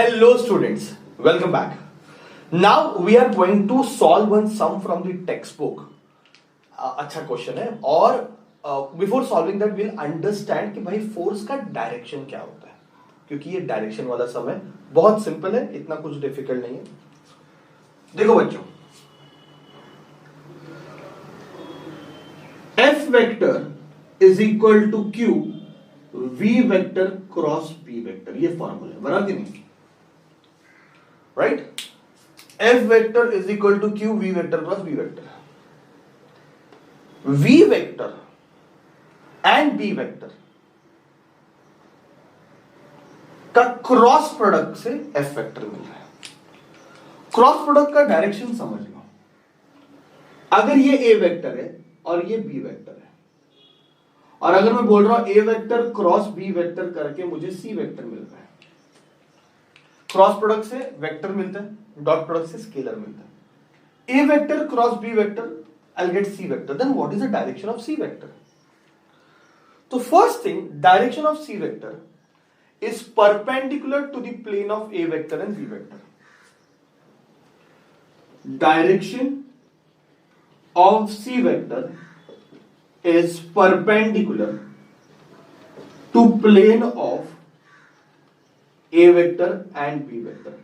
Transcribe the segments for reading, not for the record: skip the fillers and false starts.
Hello students, welcome back. Now we are going to solve one sum from the textbook. अच्छा question है और before solving that will understand कि भाई force का direction क्या होता है, क्योंकि ये डायरेक्शन वाला सम है, बहुत सिंपल है, इतना कुछ डिफिकल्ट नहीं है. देखो बच्चों, F vector is equal to Q V vector cross P vector, ये फॉर्मूला है, बना कि नहीं? Right? F vector is equal to Q V vector cross B vector. V vector and B vector का क्रॉस प्रोडक्ट से F vector मिल रहा है. क्रॉस प्रोडक्ट का डायरेक्शन समझ लो. अगर ये A वेक्टर है और ये B वेक्टर है, और अगर मैं बोल रहा हूं A vector cross B vector करके मुझे C वेक्टर मिल रहा है, क्रॉस प्रोडक्ट से वेक्टर मिलता है, डॉट प्रोडक्ट से स्केलर मिलता है. A vector cross B vector, I'll get C vector. Then what is the direction of C vector? So first thing, direction of C vector is perpendicular to the plane of A vector and B vector. Direction of C vector is perpendicular to plane of A vector and B vector.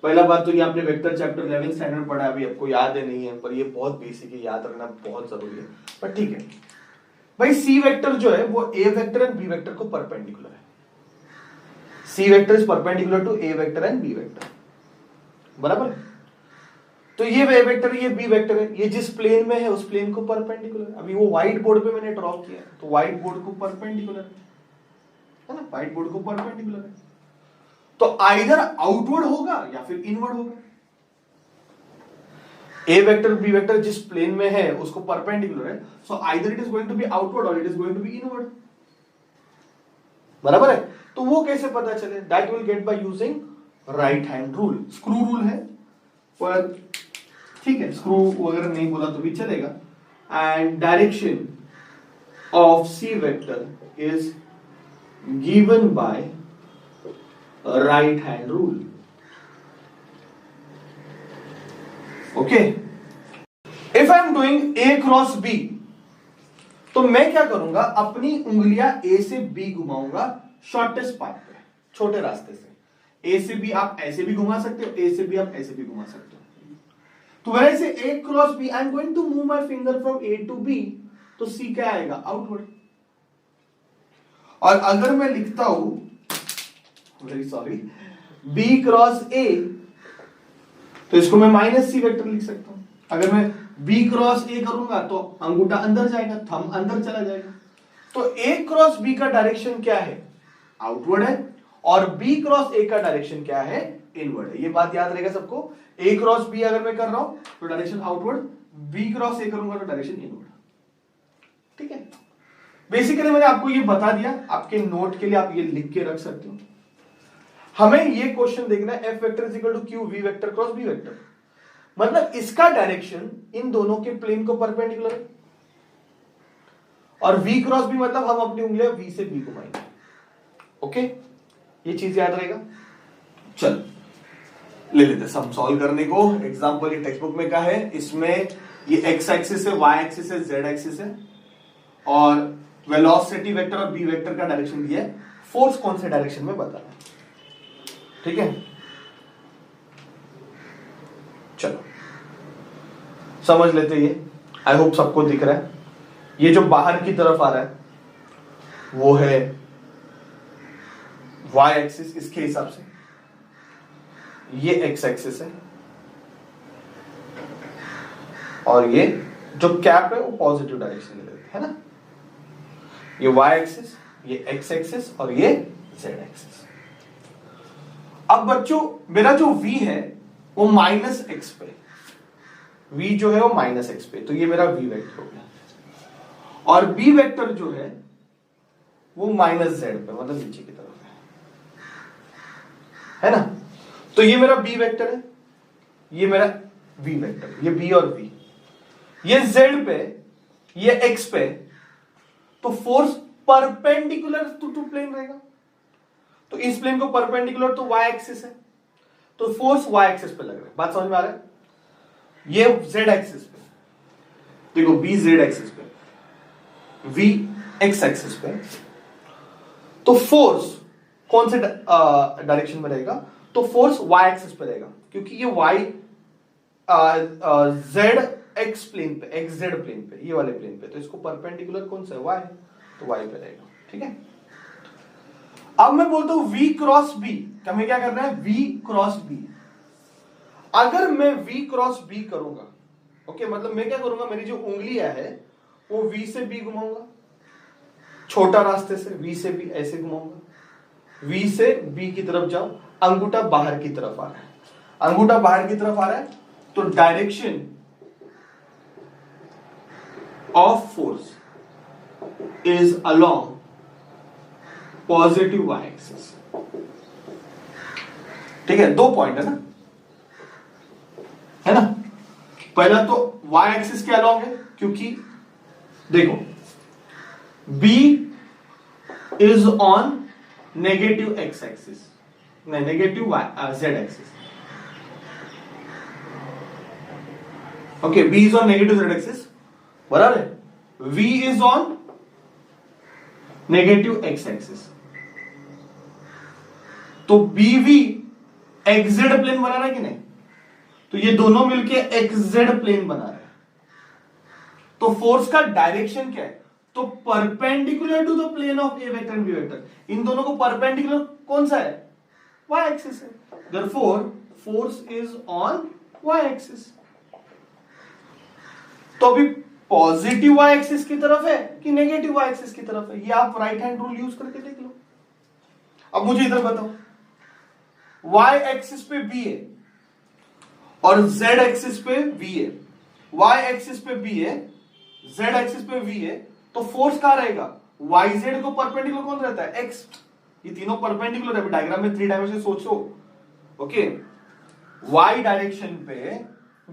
पहला बात तो ये आपने vector chapter 11 standard पढ़ा है, अभी आपको याद है नहीं है, पर ये बहुत बेसिक है, याद रखना बहुत जरूरी है, पर ठीक है भाई. सी वेक्टर जो है वो A vector and B vector को परपेंडिकुलर है. C vector is perpendicular to A vector and B vector, बराबर. तो ये ए वेक्टर, ये बी वेक्टर है, ये जिस प्लेन में है उस प्लेन को परपेंडिकुलर. अभी वो व्हाइट बोर्ड पे मैंने ड्रॉ किया है, तो व्हाइट बोर्ड को परपेंडिकुलर है ना, व्हाइट बोर्ड को परपेंडिकुलर है. तो आइदर आउटवर्ड होगा या फिर इनवर्ड होगा. ए वेक्टर बी वेक्टर जिस प्लेन में है उसको परपेंडिकुलर है, so either it is going to be outward और it is going to be inward, बराबर है. तो वो कैसे पता चले? That will get by using right hand rule. Screw rule है, पर ठीक है, स्क्रू वगैरह नहीं बोला तो भी चलेगा. And direction of C vector is given by right hand rule. Okay, if I am doing A cross B, तो मैं क्या करूंगा, अपनी उंगलियां A से B घुमाऊंगा शॉर्टेस्ट पाथ पे, छोटे रास्ते से. A से B आप ऐसे भी घुमा सकते हो, A से B आप ऐसे भी घुमा सकते हो. तो when I say A cross B, I am going to move my finger from A to B, तो C क्या आएगा? आउटवर्ड. और अगर मैं लिखता हूं, very sorry, B cross A, तो इसको मैं माइनस सी वेक्टर लिख सकता हूं. अगर मैं B क्रॉस A करूंगा तो अंगूठा अंदर जाएगा, थंब अंदर चला जाएगा. तो A क्रॉस B का डायरेक्शन क्या है? आउटवर्ड है. और B क्रॉस A का डायरेक्शन क्या है? इनवर्ड है. ये बात याद रहेगा सबको. A क्रॉस B अगर मैं कर रहा हूं तो direction outward, B cross A करूंगा तो डायरेक्शन इनवर्ड. ठीक है, बेसिकली मैंने आपको ये बता दिया, आपके नोट के लिए आप ये लिख के रख सकते हो. हमें ये क्वेश्चन देखना है, F vector is equal to Q V vector cross B vector, मतलब इसका डायरेक्शन इन दोनों के प्लेन को परपेंडिकुलर है. और V क्रॉस B मतलब हम अपनी उंगलियां V से B घुमाएंगे. ओके, ये चीज याद रहेगा. चल ले लेते सम सॉल्व करने को. एग्जांपल ये टेक्स्ट बुक में का है, इसमें ये x एक्सिस है, y एक्सिस है, z एक्सिस है, और वेलोसिटी वेक्टर और B वेक्टर का डायरेक्शन दिया है. फोर्स कौन से डायरेक्शन में बताना है. ठीक है, चलो समझ लेते. ये आई होप सबको दिख रहा है. ये जो बाहर की तरफ आ रहा है वो है y एक्सिस, इसके हिसाब से ये x एक्सिस है, और ये जो कैप है वो पॉजिटिव डायरेक्शन में लेते है ना. ये y एक्सिस, ये x एक्सिस और ये z एक्सिस. अब बच्चों मेरा जो v है वो माइनस एक्स पे, v जो है वो माइनस एक्स पे, तो ये मेरा v वेक्टर हो गया. और b वेक्टर जो है वो माइनस z पे, मतलब नीचे की तरफ है ना. तो ये मेरा b वेक्टर है, ये मेरा v वेक्टर, ये b और v, ये z पे, ये x पे. तो फोर्स परपेंडिकुलर टू प्लेन रहेगा. तो इस प्लेन को परपेंडिकुलर तो y एक्सिस है, तो फोर्स y एक्सिस पे लग रहा है। बात समझ में आ रहा है? ये z एक्सिस पे देखो, b z एक्सिस पे, v x एक्सिस पे, तो फोर्स कौन से डायरेक्शन में रहेगा? तो फोर्स y एक्सिस पे रहेगा, क्योंकि ये y z x प्लेन पे, x z प्लेन पे, ये वाले प्लेन पे, तो इसको परपेंडिकुलर कौन सा है? y, तो y पे रहेगा। ठीक है, अब मैं बोलता हूं v क्रॉस b, हमें क्या करना है? v cross b। अगर मैं v क्रॉस b करूंगा, ओके, मतलब मैं क्या करूंगा, मेरी जो उंगलियां है वो v से b घुमाऊंगा, छोटा रास्ते से v से b ऐसे घुमाऊंगा, v से b की तरफ जाओ, अंगूठा बाहर की तरफ आ रहा है, अंगूठा बाहर की तरफ आ रहा है, तो direction of force is along positive y axis. ठीक है, दो पॉइंट है ना? पहला तो y एक्सिस के अलोंग है, क्योंकि देखो b is on negative x axis, नहीं negative z axis. Okay, b is on negative z axis, बराबर है? v is on negative x axis, तो BV XZ प्लेन बना रहा है कि नहीं? तो ये दोनों मिलके XZ प्लेन बना रहे हैं, तो फोर्स का डायरेक्शन क्या है? तो perpendicular to the plane of A vector and B vector, इन दोनों को परपेंडिकुलर कौन सा है? y एक्सिस है, therefore force is on y axis. तो अभी पॉजिटिव y एक्सिस की तरफ है कि नेगेटिव y एक्सिस की तरफ है, ये आप राइट हैंड रूल यूज करके देख लो। अब मुझे इधर बताओ, y एक्सिस पे b है और z एक्सिस पे v है, y एक्सिस पे b है, z एक्सिस पे v है, तो फोर्स कहां रहेगा? yz को परपेंडिकुलर कौन रहता है? x। ये तीनों परपेंडिकुलर है, डायग्राम में 3 डायमेंशन सोचो। ओके, y डायरेक्शन पे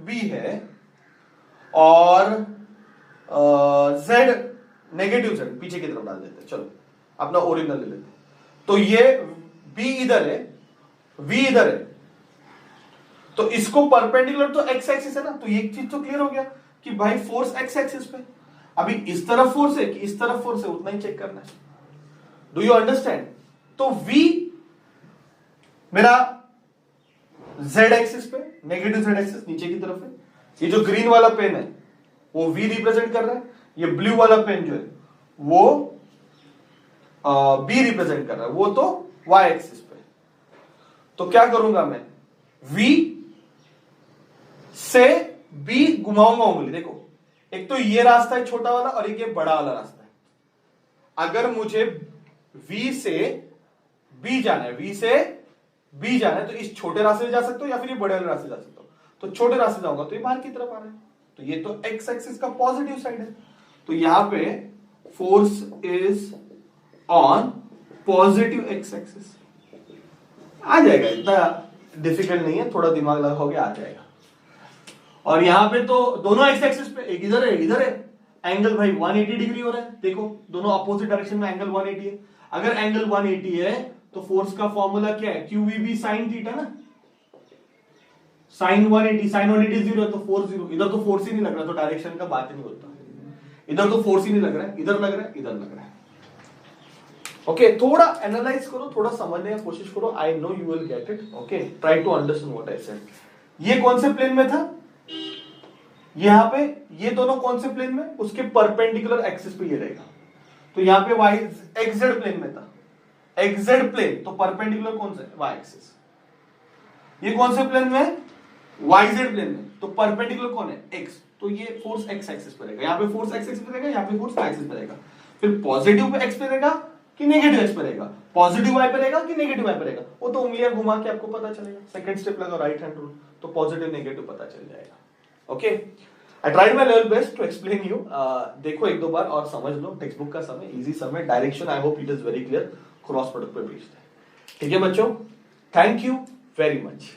b है और z नेगेटिव z पीछे की तरफ डाल देते हैं, चलो अपना ओरिजिनल ले लेते हैं। तो ये b इधर है, v इधर है, तो इसको परपेंडिकुलर तो x एक्सिस है ना, तो ये चीज तो क्लियर हो गया कि भाई फोर्स x एक्सिस पे। अभी इस तरफ फोर्स है कि इस तरफ फोर्स है, उतना ही चेक करना है। Do you understand? तो v मेरा z एक्सिस पे, नेगेटिव z एक्सिस नीचे की तरफ है, ये जो ग्रीन वाला पेन है वो v रिप्रेजेंट कर रहा है, ये ब्लू वाला पेन जो है वो b रिप्रेजेंट कर रहा है, वो तो y एक्सिस पे। तो क्या करूंगा मैं? v से b घुमाऊंगा उंगली। देखो, एक तो ये रास्ता है छोटा वाला और एक ये बड़ा वाला रास्ता है। अगर मुझे v से b जाना है, v से b जाना है, तो इस छोटे रास्ते से जा सकते हो या फिर ये बड़े वाले रास्ते से जा सकते हो। तो छोटे रास्ते जाऊंगा तो ये बाहर की तरफ आ रहा है, तो ये तो x एक्सिस का पॉजिटिव साइड है, तो यहां पे force is on positive x axis. आ जाएगा, इतना डिफिकल्ट नहीं है, थोड़ा दिमाग लगाओगे आ जाएगा। और यहां पे तो दोनों x एक्सिस पे, एक इधर है एक इधर है, एंगल भाई 180 डिग्री हो रहा है। देखो दोनों अपोजिट डायरेक्शन में एंगल 180 है। अगर एंगल 180 है तो फोर्स का फॉर्मूला क्या है? QVB sin थीटा ना, sin 180, sin 180 0 है तो फोर्स 0। इधर तो फोर्स ही नहीं लग रहा, तो डायरेक्शन का बात ही नहीं होता। इधर तो फोर्स ही नहीं लग रहा है, इधर लग रहा है, इधर लग रहा है। ओके, थोड़ा एनालाइज करो, थोड़ा समझने की कोशिश करो। I know you will get it. Okay, try to understand what I said. ये कौन से प्लेन में था? यहां पे ये दोनों कौन से प्लेन में? उसके परपेंडिकुलर एक्सिस पे ये रहेगा। तो यहां पे y xz प्लेन में था, xz प्लेन, तो परपेंडिकुलर कौन सा है? y axis. ये कौन से प्लेन में है? yz प्लेन में, तो परपेंडिकुलर कौन है? x। तो ये फोर्स x एक्सिस पे रहेगा, यहां पे फोर्स x एक्सिस पे रहेगा, यहां पे फोर्स y एक्सिस पे रहेगा। फिर पॉजिटिव पे x पे रहेगा कि नेगेटिव x पे रहेगा, पॉजिटिव y पे रहेगा कि नेगेटिव y पे रहेगा, वो तो उंगलियां घुमा के आपको पता चलेगा। सेकंड स्टेप लगाओ, राइट हैंड रूल, तो पॉजिटिव नेगेटिव पता चल जाएगा। Okay, I tried my level best to explain you. देखो एक दो बार और समझ लो, टेक्स्ट बुक का समय, इजी समय, direction I hope it is very clear, cross product पे बेस्ड है। ठीक है बच्चों, थैंक यू वेरी मच।